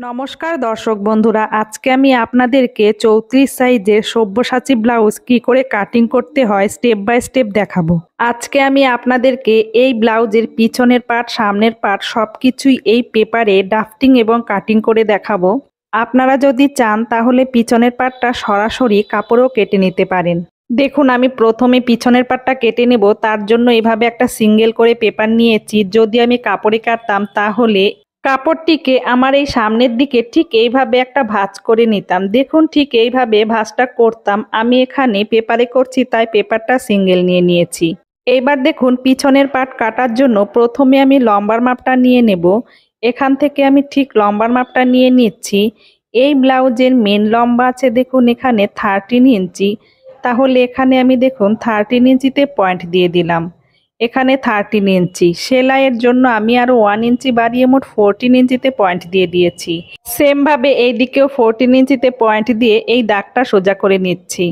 নমস্কার দর্শক বন্ধুরা, আজকে আমি আপনাদেরকে 34 সাইজের সব্যসাচী ব্লাউজ কি করে কাটিং করতে হয় স্টেপ বাই স্টেপ দেখাবো। আজকে আমি আপনাদেরকে এই ব্লাউজের পিছনের পার্ট, সামনের পার্ট সবকিছুই এই পেপারে ড্রাফটিং এবং কাটিং করে দেখাবো। আপনারা যদি চান তাহলে পিছনের পার্টটা সরাসরি কাপড়েও কেটে নিতে পারেন। দেখুন, আমি প্রথমে পিছনের পার্টটা কেটে নেব। তার জন্য এভাবে একটা সিঙ্গেল করে পেপার নিয়েছি। যদি আমি কাপড়ে কাটতাম তাহলে কাপড়টিকে আমার এই সামনের দিকে ঠিক এইভাবে একটা ভাঁজ করে নিতাম। দেখুন, ঠিক এইভাবে ভাঁজটা করতাম। আমি এখানে পেপারে করছি তাই পেপারটা সিঙ্গেল নিয়ে নিয়েছি। এইবার দেখুন, পিছনের পার্ট কাটার জন্য প্রথমে আমি লম্বার মাপটা নিয়ে নেব। এখান থেকে আমি ঠিক লম্বার মাপটা নিয়ে নিচ্ছি। এই ব্লাউজের মেন লম্বা আছে দেখুন এখানে 13 ইঞ্চি। তাহলে এখানে আমি দেখুন 13 ইঞ্চিতে পয়েন্ট দিয়ে দিলাম। এখানে 13 ইঞ্চি, সেলাইয়ের জন্য আমি আরো 1 ইঞ্চি বাড়িয়ে মোট 14 ইঞ্চিতে পয়েন্ট দিয়ে দিয়েছি। সেম ভাবে এই দিকেও 14 ইঞ্চিতে পয়েন্ট দিয়ে এই দাগটা সোজা করে নিচ্ছি।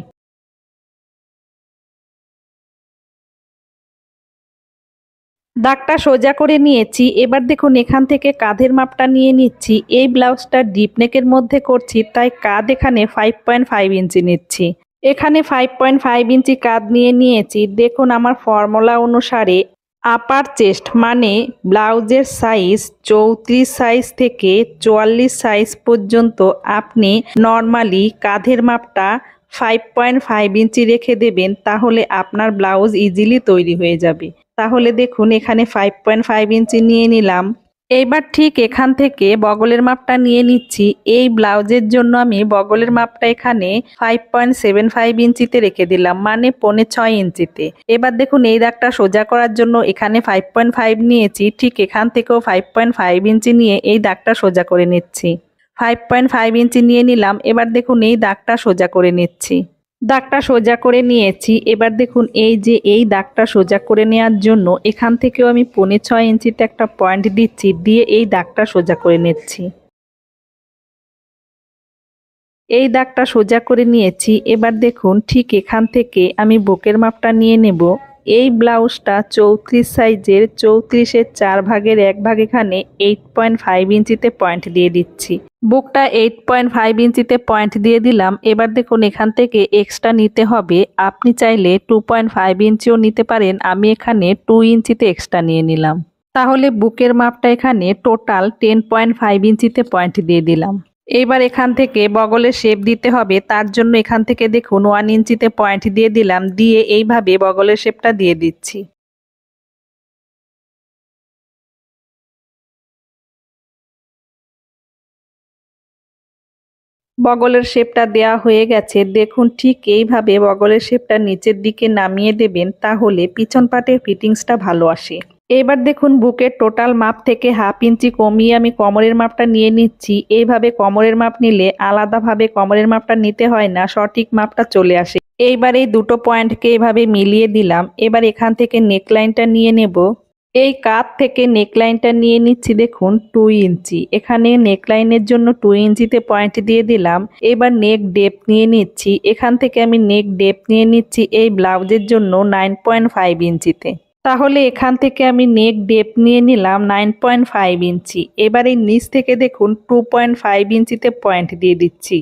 দাগটা সোজা করে নিয়েছি। এবার দেখুন, এখান থেকে কাঁধের মাপটা নিয়ে নিচ্ছি। এই ব্লাউজটা ডিপ নেকের মধ্যে করছি তাই কাঁধ এখানে 5.5 ইঞ্চি নিচ্ছি। এখানে 5.5 ইঞ্চি কাঁধ নিয়ে নিয়েছি। দেখুন, আমার ফর্মুলা অনুসারে আপার চেস্ট মানে ব্লাউজের সাইজ 34 সাইজ থেকে 44 সাইজ পর্যন্ত আপনি নর্মালি কাঁধের মাপটা 5.5 ইঞ্চি রেখে দেবেন, তাহলে আপনার ব্লাউজ ইজিলি তৈরি হয়ে যাবে। তাহলে দেখুন, এখানে 5.5 ইঞ্চি নিয়ে নিলাম। এইবার ঠিক এখান থেকে বগলের মাপটা নিয়ে নিচ্ছি। এই ব্লাউজের জন্য আমি বগলের মাপটা এখানে 5.75 ইঞ্চিতে রেখে দিলাম, মানে 6.25 ইঞ্চিতে। এবার দেখুন, এই দাগটা সোজা করার জন্য এখানে 5.5 নিয়েছি, ঠিক এখান থেকেও 5.5 ইঞ্চি নিয়ে এই দাগটা সোজা করে নিচ্ছি। 5.5 ইঞ্চি নিয়ে নিলাম। এবার দেখুন, এই দাগটা সোজা করে নিচ্ছি। দাগটা সোজা করে নিয়েছি। এবার দেখুন, এই যে এই দাগটা সোজা করে নেওয়ার জন্য এখান থেকেও আমি 6.25 ইঞ্চিতে একটা পয়েন্ট দিচ্ছি, দিয়ে এই দাগটা সোজা করে নিচ্ছি। এই দাগটা সোজা করে নিয়েছি। এবার দেখুন, ঠিক এখান থেকে আমি বুকের মাপটা নিয়ে নেব। এই ব্লাউজটা 34 সাইজের, 34-এর 4 ভাগের 1 ভাগ এখানে 8.5 ইঞ্চিতে পয়েন্ট দিয়ে দিচ্ছি। বুকটা 8.5 ইঞ্চিতে পয়েন্ট দিয়ে দিলাম। এবার দেখুন, এখান থেকে এক্সট্রা নিতে হবে। আপনি চাইলে 2.5 ইঞ্চিও নিতে পারেন। আমি এখানে 2 ইঞ্চিতে এক্সট্রা নিয়ে নিলাম। তাহলে বুকের মাপটা এখানে টোটাল 10.5 ইঞ্চিতে পয়েন্ট দিয়ে দিলাম। এইবার এখান থেকে বগলের শেপ দিতে হবে। তার জন্য এখান থেকে দেখুন 1 ইঞ্চিতে পয়েন্ট দিয়ে দিলাম, দিয়ে এইভাবে বগলের শেপটা দিয়ে দিচ্ছি। বগলের শেপটা দেয়া হয়ে গেছে। দেখুন, ঠিক এইভাবে বগলের শেপটা নিচের দিকে নামিয়ে দেবেন, তাহলে পিছন পাটের ফিটিংসটা ভালো আসে। এবার দেখুন, বুকের টোটাল মাপ থেকে 1/2 ইঞ্চি কমিয়ে আমি কোমরের মাপটা নিয়ে নিচ্ছি। এইভাবে কোমরের মাপ নিলে আলাদাভাবে কোমরের মাপটা নিতে হয় না, সঠিক মাপটা চলে আসে। এইবার এই দুটো পয়েন্টকে এভাবে মিলিয়ে দিলাম। এবার এখান থেকে নেকলাইনটা নিয়ে নেব। এই কাঁধ থেকে নেকলাইনটা নিয়ে নিচ্ছি দেখুন 2 ইঞ্চি। এখানে নেকলাইনের জন্য 2 ইঞ্চিতে পয়েন্ট দিয়ে দিলাম। এবার নেক ডেপথ নিয়ে নিচ্ছি। এখান থেকে আমি নেক ডেপথ নিয়ে নিচ্ছি এই ব্লাউজের জন্য 9.5 ইঞ্চিতে। তাহলে এখান থেকে আমি নেক ডেপথ নিয়ে নিলাম 9.5 ইঞ্চি। এবার এই নিচ থেকে দেখুন 2.5 ইঞ্চিতে পয়েন্ট দিয়ে দিচ্ছি।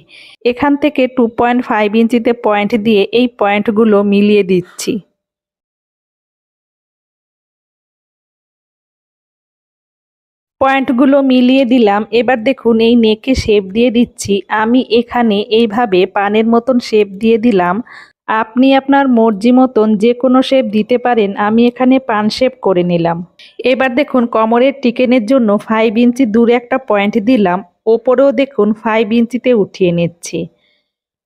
এখান থেকে 2.5 ইঞ্চিতে পয়েন্ট দিয়ে এই পয়েন্টগুলো মিলিয়ে দিচ্ছি। পয়েন্টগুলো মিলিয়ে দিলাম। এবার দেখুন, এই নেকে শেপ দিয়ে দিচ্ছি। আমি এখানে এইভাবে পানের মতন শেপ দিয়ে দিলাম। আপনি আপনার মর্জি মতন যে কোনো শেপ দিতে পারেন। আমি এখানে পান শেপ করে নিলাম। এবার দেখুন, কোমরের টিকেনের জন্য 5 ইঞ্চি দূরে একটা পয়েন্ট দিলাম। ওপরেও দেখুন 5 ইঞ্চিতে উঠিয়ে নিচ্ছি।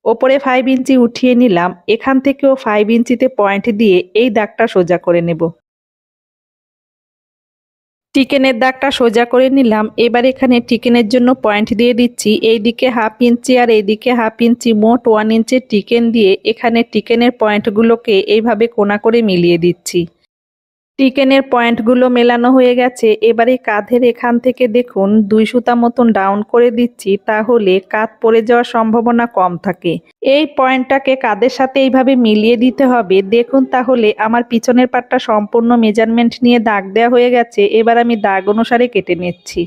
ওপরে 5 ইঞ্চি উঠিয়ে নিলাম। এখান থেকেও 5 ইঞ্চিতে পয়েন্ট দিয়ে এই দাগটা সোজা করে নেব। চিকেনের দাগটা সোজা করে নিলাম। এবার এখানে চিকেনের জন্য পয়েন্ট দিয়ে দিচ্ছি। এইদিকে 1/2 ইঞ্চি আর এইদিকে 1/2 ইঞ্চি, মোট 1 ইঞ্চির চিকেন দিয়ে এখানে চিকেনের পয়েন্টগুলোকে এইভাবে কোনা করে মিলিয়ে দিচ্ছি। চিকেনের পয়েন্টগুলো মেলানো হয়ে গেছে। এবারে কাঁধের এখান থেকে দেখুন 2 সুতা মতন ডাউন করে দিচ্ছি, তাহলে কাঁধ পড়ে যাওয়ার সম্ভাবনা কম থাকে। এই পয়েন্টটাকে কাঁধের সাথে এইভাবে মিলিয়ে দিতে হবে। দেখুন, তাহলে আমার পিছনের পাটটা সম্পূর্ণ মেজারমেন্ট নিয়ে দাগ দেওয়া হয়ে গেছে। এবার আমি দাগ অনুসারে কেটে নিচ্ছি।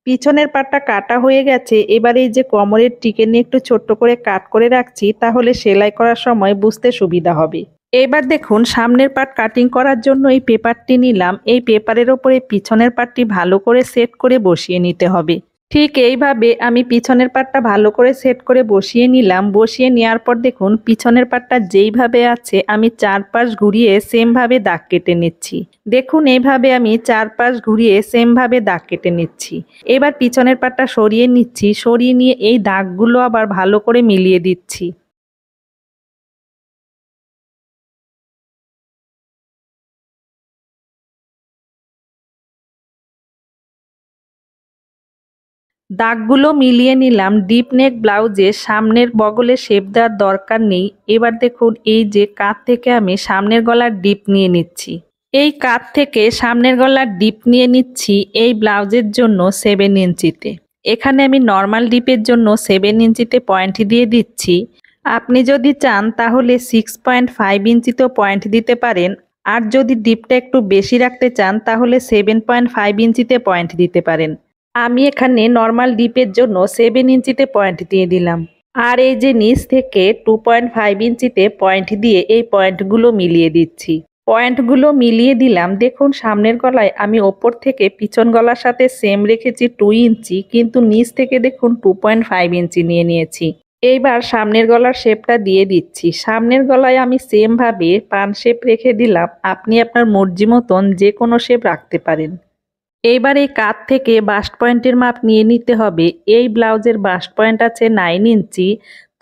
পিছনের পাটটা কাটা হয়ে গেছে। এবার এই যে কোমরের টিকে নিয়ে একটু ছোট্ট করে কাট করে রাখছি, তাহলে সেলাই করার সময় বুঝতে সুবিধা হবে। এবার দেখুন সামনের পাট কাটিং করার জন্য এই পেপারটি নিলাম। এই পেপারের ওপরে পিছনের পাটটি ভালো করে সেট করে বসিয়ে নিতে হবে। ঠিক এইভাবে আমি পিছনের পাটটা ভালো করে সেট করে বসিয়ে নিলাম। বসিয়ে নেওয়ার পর দেখুন পিছনের পাটটা যেইভাবে আছে আমি চারপাশ ঘুরিয়ে সেমভাবে দাগ কেটে নিচ্ছি। দেখুন এইভাবে আমি চারপাশ ঘুরিয়ে সেমভাবে দাগ কেটে নিচ্ছি। এবার পিছনের পাটটা সরিয়ে নিচ্ছি। সরিয়ে নিয়ে এই দাগগুলো আবার ভালো করে মিলিয়ে দিচ্ছি। দাগগুলো মিলিয়ে নিলাম। ডিপ নেক ব্লাউজে সামনের বগলে শেপ দেওয়ার দরকার নেই। এবার দেখুন এই যে কাঁধ থেকে আমি সামনের গলার ডিপ নিয়ে নিচ্ছি। এই কাঁধ থেকে সামনের গলার ডিপ নিয়ে নিচ্ছি এই ব্লাউজের জন্য 7 ইঞ্চিতে। এখানে আমি নর্মাল ডিপের জন্য 7 ইঞ্চিতে পয়েন্ট দিয়ে দিচ্ছি। আপনি যদি চান তাহলে 6.5 ইঞ্চিতেও পয়েন্ট দিতে পারেন। আর যদি ডিপটা একটু বেশি রাখতে চান তাহলে 7.5 ইঞ্চিতে পয়েন্ট দিতে পারেন। আমি এখানে নর্মাল ডিপের জন্য 7 ইঞ্চিতে পয়েন্ট দিয়ে দিলাম। আর এই যে নিচ থেকে 2.5 ইঞ্চিতে পয়েন্ট দিয়ে এই পয়েন্টগুলো মিলিয়ে দিচ্ছি। পয়েন্টগুলো মিলিয়ে দিলাম। দেখুন সামনের গলায় আমি ওপর থেকে পিছন গলার সাথে সেম রেখেছি 2 ইঞ্চি, কিন্তু নিচ থেকে দেখুন 2.5 ইঞ্চি নিয়ে নিয়েছি। এইবার সামনের গলার শেপটা দিয়ে দিচ্ছি। সামনের গলায় আমি সেমভাবে পান শেপ রেখে দিলাম। আপনি আপনার মর্জি মতন যে কোনো শেপ রাখতে পারেন। এইবার এই কাঁধ থেকে বাস্ট পয়েন্টের মাপ নিয়ে নিতে হবে। এই ব্লাউজের বাস্ট পয়েন্ট আছে 9 ইঞ্চি।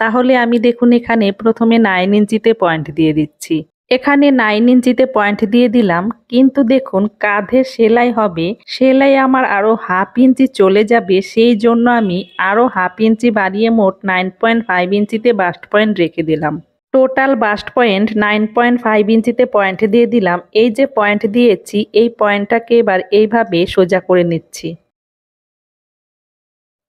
তাহলে আমি দেখুন এখানে প্রথমে 9 ইঞ্চিতে পয়েন্ট দিয়ে দিচ্ছি। এখানে 9 ইঞ্চিতে পয়েন্ট দিয়ে দিলাম, কিন্তু দেখুন কাঁধে সেলাই হবে। সেলাই আমার আরও হাফ ইঞ্চি চলে যাবে, সেই জন্য আমি আরও হাফ ইঞ্চি বাড়িয়ে মোট 9.5 ইঞ্চিতে বাস্ট পয়েন্ট রেখে দিলাম। টোটাল বাস্ট পয়েন্ট 9.5 ইঞ্চিতে পয়েন্ট দিয়ে দিলাম। এই যে পয়েন্ট দিয়েছি এই পয়েন্টটাকে এবার এইভাবে সোজা করে নিচ্ছি।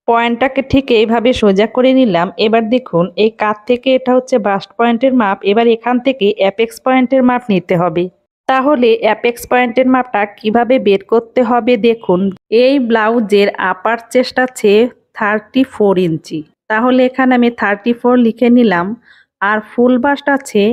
পয়েন্টটাকে ঠিক এইভাবে সোজা করে নিলাম। এবার দেখুন এই কাঁধ থেকে এটা হচ্ছে বাস্ট পয়েন্টের মাপ। এবার এখান থেকে অ্যাপেক্স পয়েন্টের মাপ নিতে হবে। তাহলে অ্যাপেক্স পয়েন্টের মাপটা কিভাবে বের করতে হবে দেখুন। এই ব্লাউজের আপার চেস্ট আছে 34 ইঞ্চি। তাহলে এখানে আমি 34 লিখে নিলাম। আর ফুল বাস্ট আছে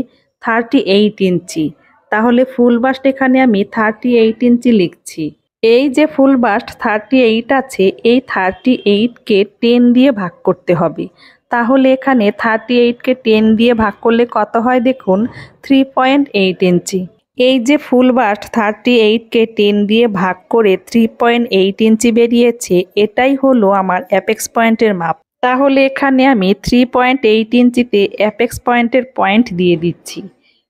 38 ইঞ্চি। তাহলে ফুল বাস্ট এখানে আমি 38 ইঞ্চি লিখছি। এই যে ফুল বাস্ট 38 আছে, এই 38কে 10 দিয়ে ভাগ করতে হবে। তাহলে এখানে 38কে 10 দিয়ে ভাগ করলে কত হয় দেখুন, 3.8 ইঞ্চি। এই যে ফুল বাস্ট 38কে 10 দিয়ে ভাগ করে 3.8 ইঞ্চি বেরিয়েছে, এটাই হলো আমার অ্যাপেক্স পয়েন্টের মাপ। তাহলে এখানে আমি 3.8 ইঞ্চিতে অ্যাপেক্স পয়েন্টের পয়েন্ট দিয়ে দিচ্ছি।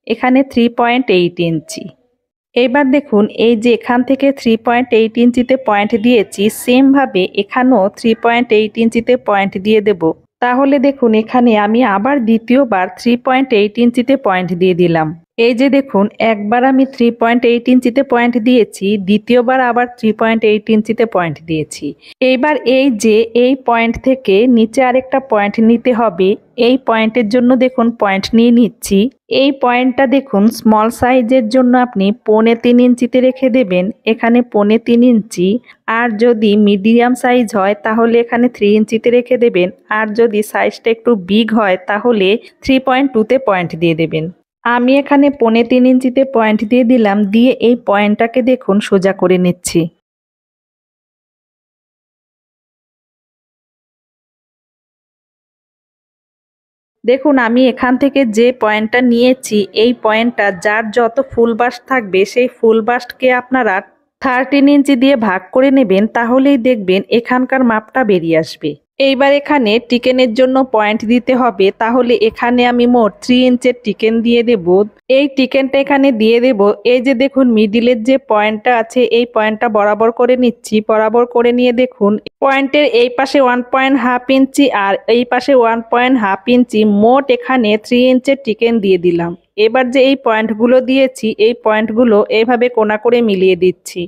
এখানে 3.8 ইঞ্চি। এবার দেখুন এই যে এখান থেকে 3.8 ইঞ্চিতে পয়েন্ট দিয়েছি, সেমভাবে এখানেও 3.8 ইঞ্চিতে পয়েন্ট দিয়ে দেব। তাহলে দেখুন এখানে আমি আবার দ্বিতীয়বার 3.8 ইঞ্চিতে পয়েন্ট দিয়ে দিলাম। এই যে দেখুন একবার আমি 3.8 ইঞ্চিতে পয়েন্ট দিয়েছি, দ্বিতীয়বার আবার 3.8 ইঞ্চিতে পয়েন্ট দিয়েছি। এইবার এই যে এই পয়েন্ট থেকে নিচে আরেকটা পয়েন্ট নিতে হবে। এই পয়েন্টের জন্য দেখুন পয়েন্ট নিয়ে নিচ্ছি। এই পয়েন্টটা দেখুন স্মল সাইজের জন্য আপনি 3.25 ইঞ্চিতে রেখে দেবেন। এখানে 3.25 ইঞ্চি। আর যদি মিডিয়াম সাইজ হয় তাহলে এখানে 3 ইঞ্চিতে রেখে দেবেন। আর যদি সাইজটা একটু বিগ হয় তাহলে 3.2তে পয়েন্ট দিয়ে দেবেন। আমি এখানে 3.25 ইঞ্চিতে পয়েন্ট দিয়ে দিলাম। দিয়ে এই পয়েন্টটাকে দেখুন সোজা করে নিচ্ছি। দেখুন আমি এখান থেকে যে পয়েন্টটা নিয়েছি এই পয়েন্টটা যার যত ফুল বাস্ট থাকবে সেই ফুল বাস্টকে আপনারা 13 ইঞ্চি দিয়ে ভাগ করে নেবেন, তাহলেই দেখবেন এখানকার মাপটা বেরিয়ে আসবে। এইবার এখানে টিকেনের জন্য পয়েন্ট দিতে হবে। তাহলে এখানে আমি মোট 3 ইঞ্চের টিকেন দিয়ে দেব। এই টিকেনটা এখানে দিয়ে দেব। এই যে দেখুন মিডিলের যে পয়েন্টটা আছে এই পয়েন্টটা বরাবর করে নিচ্ছি। বরাবর করে নিয়ে দেখুন পয়েন্টের এই পাশে 1.5 ইঞ্চি আর এই পাশে 1.5 ইঞ্চি, মোট এখানে 3 ইঞ্চের টিকেন দিয়ে দিলাম। এবার যে এই পয়েন্টগুলো দিয়েছি এই পয়েন্টগুলো এইভাবে কোনা করে মিলিয়ে দিচ্ছি।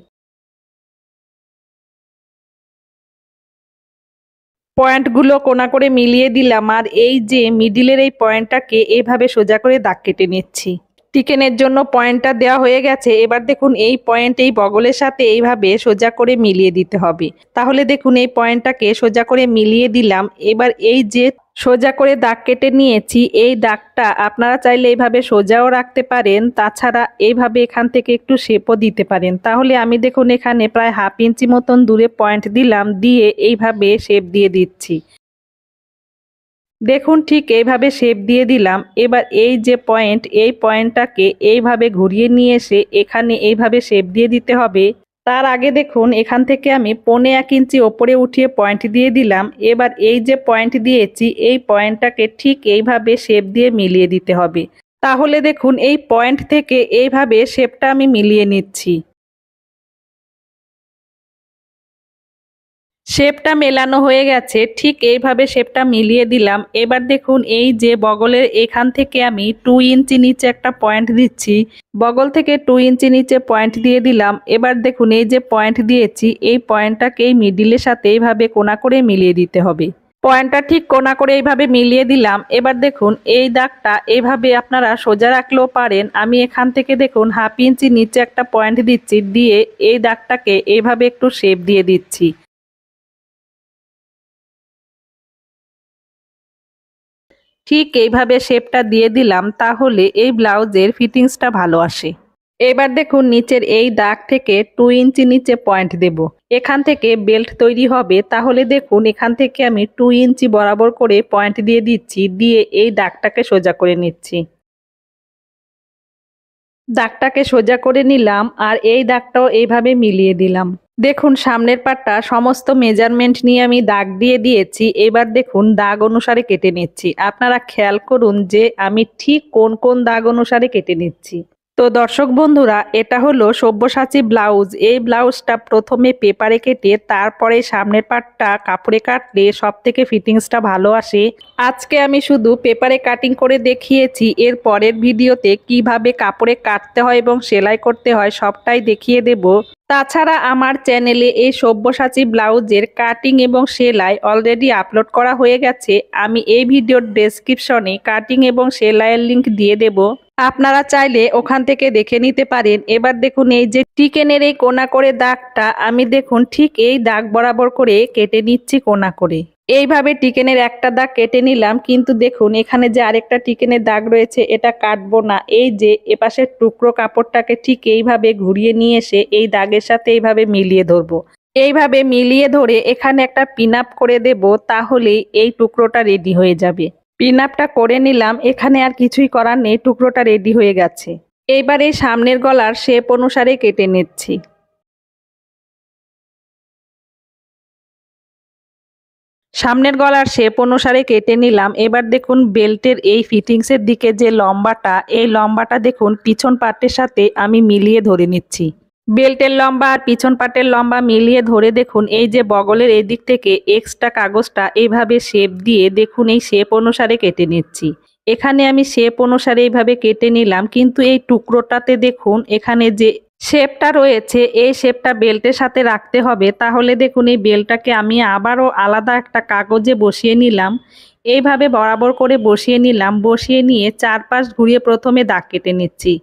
পয়েন্টগুলো কোনা করে মিলিয়ে দিলাম। আর এই যে মিডিলের এই পয়েন্টটাকে এইভাবে সোজা করে দাগ কেটে নিচ্ছি। চিকেনের জন্য পয়েন্টটা দেওয়া হয়ে গেছে। এবার দেখুন এই পয়েন্ট এই বগলের সাথে এইভাবে সোজা করে মিলিয়ে দিতে হবে। তাহলে দেখুন এই পয়েন্টটাকে সোজা করে মিলিয়ে দিলাম। এবার এই যে সোজা করে দাগ কেটে নিয়েছি, এই দাগটা আপনারা চাইলে এইভাবে সোজাও রাখতে পারেন, তাছাড়া এইভাবে এখান থেকে একটু শেপও দিতে পারেন। তাহলে আমি দেখুন এখানে প্রায় 1/2 ইঞ্চি মতন দূরে পয়েন্ট দিলাম, দিয়ে এইভাবে শেপ দিয়ে দিচ্ছি। দেখুন ঠিক এইভাবে শেপ দিয়ে দিলাম। এবার এই যে পয়েন্ট, এই পয়েন্টটাকে এইভাবে ঘুরিয়ে নিয়ে এসে এখানে এইভাবে শেপ দিয়ে দিতে হবে। তার আগে দেখুন এখান থেকে আমি 1.25 ইঞ্চি ওপরে উঠিয়ে পয়েন্ট দিয়ে দিলাম। এবার এই যে পয়েন্ট দিয়েছি, এই পয়েন্টটাকে ঠিক এইভাবে শেপ দিয়ে মিলিয়ে দিতে হবে। তাহলে দেখুন এই পয়েন্ট থেকে এইভাবে শেপটা আমি মিলিয়ে নিচ্ছি। শেপটা মেলানো হয়ে গেছে, ঠিক এইভাবে শেপটা মিলিয়ে দিলাম। এবার দেখুন এই যে বগলের এখান থেকে আমি 2 ইঞ্চি নিচে একটা পয়েন্ট দিচ্ছি, বগল থেকে 2 ইঞ্চি নিচে পয়েন্ট দিয়ে দিলাম। এবার দেখুন এই যে পয়েন্ট দিয়েছি, এই পয়েন্টটাকে এই মিডিলের সাথে এইভাবে কোণা করে মিলিয়ে দিতে হবে। পয়েন্টটা ঠিক কোণা করে এইভাবে মিলিয়ে দিলাম। এবার দেখুন এই দাগটা এইভাবে আপনারা সোজা রাখলেও পারেন। আমি এখান থেকে দেখুন 1/2 ইঞ্চি নিচে একটা পয়েন্ট দিচ্ছি, দিয়ে এই দাগটাকে এইভাবে একটু শেপ দিয়ে দিচ্ছি। ঠিক এইভাবে শেপটা দিয়ে দিলাম, তাহলে এই ব্লাউজের ফিটিংসটা ভালো আসে। এবার দেখুন নিচের এই দাগ থেকে 2 ইঞ্চি নিচে পয়েন্ট দেব। এখান থেকে বেল্ট তৈরি হবে, তাহলে দেখুন এখান থেকে আমি 2 ইঞ্চি বরাবর করে পয়েন্ট দিয়ে দিচ্ছি, দিয়ে এই দাগটাকে সোজা করে নিচ্ছি। দাগটাকে সোজা করে নিলাম, আর এই দাগটাও এইভাবে মিলিয়ে দিলাম। দেখুন সামনের পাটটা সমস্ত মেজারমেন্ট নিয়ে আমি দাগ দিয়ে দিয়েছি। এবার দেখুন দাগ অনুসারে কেটে নিচ্ছি। আপনারা খেয়াল করুন যে আমি ঠিক কোন কোন দাগ অনুসারে কেটে নিচ্ছি। তো দর্শক বন্ধুরা, এটা হলো সব্যসাচী ব্লাউজ। এই ব্লাউজটা প্রথমে পেপারে কেটে তারপরে সামনের পাটটা কাপড়ে কাটলে সব থেকে ফিটিংসটা ভালো আসে। আজকে আমি শুধু পেপারে কাটিং করে দেখিয়েছি, এর পরের ভিডিওতে কিভাবে কাপড়ে কাটতে হয় এবং সেলাই করতে হয় সবটাই দেখিয়ে দেব। তাছাড়া আমার চ্যানেলে এই সব্যসাচী ব্লাউজের কাটিং এবং সেলাই অলরেডি আপলোড করা হয়ে গেছে। আমি এই ভিডিওর ডেসক্রিপশনে কাটিং এবং সেলাইয়ের লিংক দিয়ে দেব, আপনারা চাইলে ওখান থেকে দেখে নিতে পারেন। এবার দেখুন এই যে চিকেনের এই কোনা করে দাগটা আমি দেখুন ঠিক এই দাগ বরাবর করে কেটে নিচ্ছি কোনা করে। এইভাবে টিকেনের একটা দাগ কেটে নিলাম, কিন্তু দেখুন এখানে যে আরেকটা টিকেনের দাগ রয়েছে এটা কাটবো না। এই যে এপাশের টুকরো কাপড়টাকে ঠিক এইভাবে ঘুরিয়ে নিয়ে এসে এই দাগের সাথে এইভাবে মিলিয়ে ধরবো। এইভাবে মিলিয়ে ধরে এখানে একটা পিন আপ করে দেব, তাহলেই এই টুকরোটা রেডি হয়ে যাবে। পিন আপটা করে নিলাম, এখানে আর কিছুই করার নেই, টুকরোটা রেডি হয়ে গেছে। এইবার এই সামনের গলার শেপ অনুসারে কেটে নিচ্ছি। সামনের গলার শেপ অনুসারে কেটে নিলাম। এবার দেখুন বেল্টের এই ফিটিংসের দিকে যে লম্বাটা, এই লম্বাটা দেখুন পিছন পার্টের সাথে আমি মিলিয়ে ধরে নিচ্ছি। বেল্টের লম্বা আর পিছন পার্টের লম্বা মিলিয়ে ধরে দেখুন এই যে বগলের এই দিক থেকে এক্সট্রা কাগজটা এইভাবে শেপ দিয়ে দেখুন এই শেপ অনুসারে কেটে নিচ্ছি। এখানে আমি শেপ অনুসারে এইভাবে কেটে নিলাম, কিন্তু এই টুকরোটাতে দেখুন এখানে যে শেপটা রয়েছে এই শেপটা বেল্টের সাথে রাখতে হবে। তাহলে দেখুন এই বেল্টটাকে আমি আবারও আলাদা একটা কাগজে বসিয়ে নিলাম। এইভাবে বরাবর করে বসিয়ে নিলাম, বসিয়ে নিয়ে চারপাশ ঘুরিয়ে প্রথমে দাগ কেটে নিচ্ছি।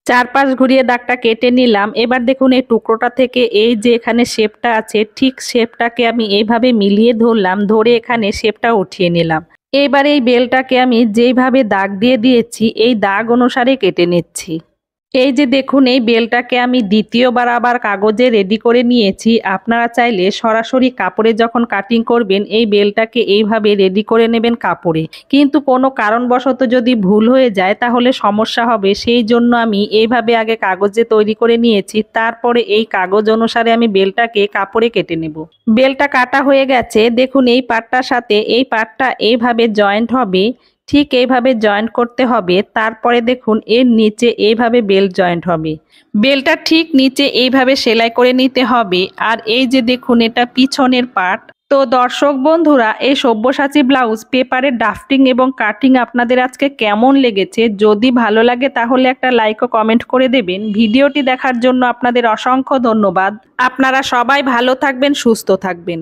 চারপাশ ঘুরিয়ে দাগটা কেটে নিলাম। এবার দেখুন এই টুকরোটা থেকে এই যে এখানে শেপটা আছে ঠিক শেপটাকে আমি এইভাবে মিলিয়ে ধরলাম, ধরে এখানে শেপটা উঠিয়ে নিলাম। এবার এই বেলটাকে আমি যেইভাবে দাগ দিয়ে দিয়েছি এই দাগ অনুসারে কেটে নিচ্ছি। এই যে দেখুন এই বেলটাকে আমি দ্বিতীয়বার আবার কাগজে রেডি করে নিয়েছি। আপনারা চাইলে সরাসরি কাপড়ে যখন কাটিং করবেন এই বেলটাকে এইভাবে রেডি করে নেবেন কাপড়ে, কিন্তু কোনো কারণবশত যদি ভুল হয়ে যায় তাহলে সমস্যা হবে। সেই জন্য আমি এইভাবে আগে কাগজে তৈরি করে নিয়েছি, তারপরে এই কাগজ অনুসারে আমি বেলটাকে কাপড়ে কেটে নেব। বেলটা কাটা হয়ে গেছে, দেখুন এই পাটটার সাথে এই পাটটা এইভাবে জয়েন্ট হবে, ঠিক এইভাবে জয়েন্ট করতে হবে। তারপরে দেখুন এর নিচে এইভাবে বেল্ট জয়েন্ট হবে, বেলটা ঠিক নিচে এইভাবে সেলাই করে নিতে হবে। আর এই যে দেখুন এটা পিছনের পার্ট, তো দর্শক বন্ধুরা, এই সব্যসাচী ব্লাউজ পেপারের ডাফটিং এবং কাটিং আপনাদের আজকে কেমন লেগেছে? যদি ভালো লাগে তাহলে একটা লাইক ও কমেন্ট করে দেবেন। ভিডিওটি দেখার জন্য আপনাদের অসংখ্য ধন্যবাদ। আপনারা সবাই ভালো থাকবেন, সুস্থ থাকবেন।